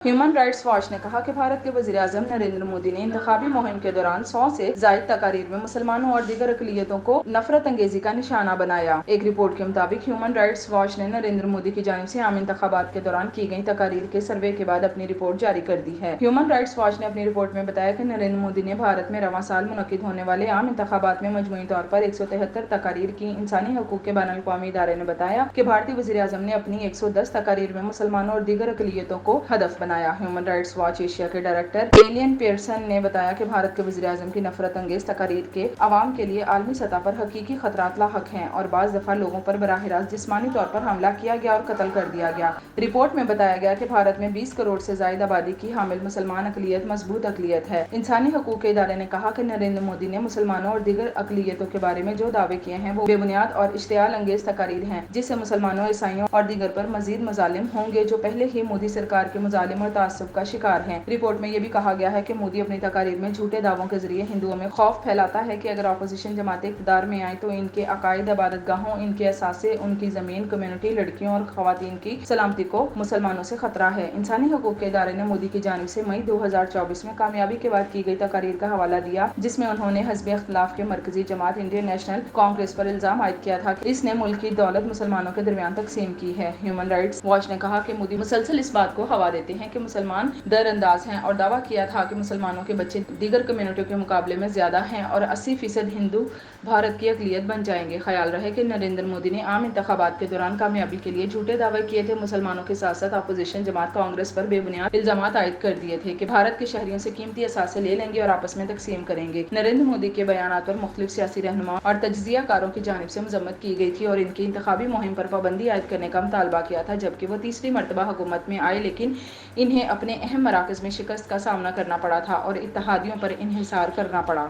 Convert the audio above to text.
Human rights watch ने कहा कि भारत के वज़ीर आज़म नरेंद्र मोदी ने इंतखाबी मुहिम के दौरान 100 से ज़ायद तकारीर में मुसलमानों और दीगर अक़लियतों को नफरत अंगेजी का निशाना बनाया। एक रिपोर्ट के मुताबिक ह्यूमन राइट्स वॉच ने नरेंद्र मोदी की जानिब से आम इंतखाबात के दौरान की गई तकारीर के सर्वे के बाद अपनी रिपोर्ट जारी कर दी है। ह्यूमन राइट्स वॉच ने अपनी रिपोर्ट में बताया कि नरेंद्र मोदी ने भारत में रवां साल मुनक़िद होने वाले आम इंतखाबात में मजमूई तौर पर 173 तकारीर की। इंसानी हकूक़ के बैनुल-अक़वामी इदारे ने बताया कि भारतीय वज़ीर आज़म ने अपनी 110 तकारीर में मुसलमानों और दीगर अक़लियतों को हदफ बनाया। ह्यूमन राइट्स वॉच एशिया के डायरेक्टर एलियन पियर्सन ने बताया कि भारत के वज़ीर आज़म की नफरत अंगेज तकारीर के अवाम के लिए आलमी सतह पर हकीकी खतरात लाहक हैं और बाज़ दफ़ा लोगों पर बराह रास्त जिस्मानी तौर पर हमला किया गया और कत्ल कर दिया गया। रिपोर्ट में बताया गया कि भारत में 20 करोड़ से ज़ायद आबादी की हामिल मुसलमान अक़लियत मजबूत अक़लियत है। इंसानी हकूक़ के इदारे ने कहा कि नरेंद्र मोदी ने मुसलमानों और दीगर अक़लियतों के बारे में जो दावे किए हैं वो बेबुनियाद और इश्तियाल अंगेज तकारीर हैं, जिससे मुसलमानों, ईसाइयों और दीगर पर मजीद मज़ालिम होंगे जो पहले ही मोदी सरकार के मुज़ालिम और तासुब का शिकार हैं। रिपोर्ट में यह भी कहा गया है कि मोदी अपनी तकारीर में झूठे दावों के जरिए हिंदुओं में खौफ फैलाता है कि अगर अपोजिशन जमातें इक़्तिदार में आए तो इनके अकायद, इबादतगाहों, इनके असासे, उनकी ज़मीन, कम्युनिटी, लड़कियों और ख़वातीन की सलामती को मुसलमानों से खतरा है। इंसानी हकूक़ के इदारे ने मोदी की जानिब से मई 2024 में कामयाबी के बाद की गई तकारीर का हवाला दिया, जिसमें उन्होंने हिज़्ब इख्तिलाफ के मरकजी जमात इंडियन नेशनल कांग्रेस पर इल्ज़ाम आयद किया था कि इसने मुल्क की दौलत मुसलमानों के दरमियान तकसीम की है। ह्यूमन राइट्स वॉच ने कहा कि मोदी मुसलसल इस बात को हवा देते हैं कि मुसलमान दरअंदाज हैं और दावा किया था कि मुसलमानों के बच्चे दीगर कम्युनिटियों के मुकाबले में ज्यादा हैं और 80% हिंदू भारत की अक़लियत बन जाएंगे। ख्याल रहे कि नरेंद्र मोदी ने आम इंतखाबात के दौरान कामयाबी के लिए झूठे दावे किए थे। मुसलमानों के साथ साथ अपोजिशन जमात कांग्रेस पर बेबुनियाद इल्जामात आयद कर दिए थे कि भारत के शहरियों से कीमती असासे ले लेंगे और आपस में तकसीम करेंगे। नरेंद्र मोदी के बयानात पर मुख्तलिफ सियासी रहनुमा और तज्ज़ियाकारों की जानिब से मजम्मत की गई थी और इनकी इंतखाबी मुहिम पर पाबंदी आयद करने का मुतालबा किया था, जबकि वो तीसरी मरतबा हुकूमत में आए, लेकिन इन्हें अपने अहम मराकज़ में शिकस्त का सामना करना पड़ा था और इत्तेहादियों पर इन्हिसार करना पड़ा।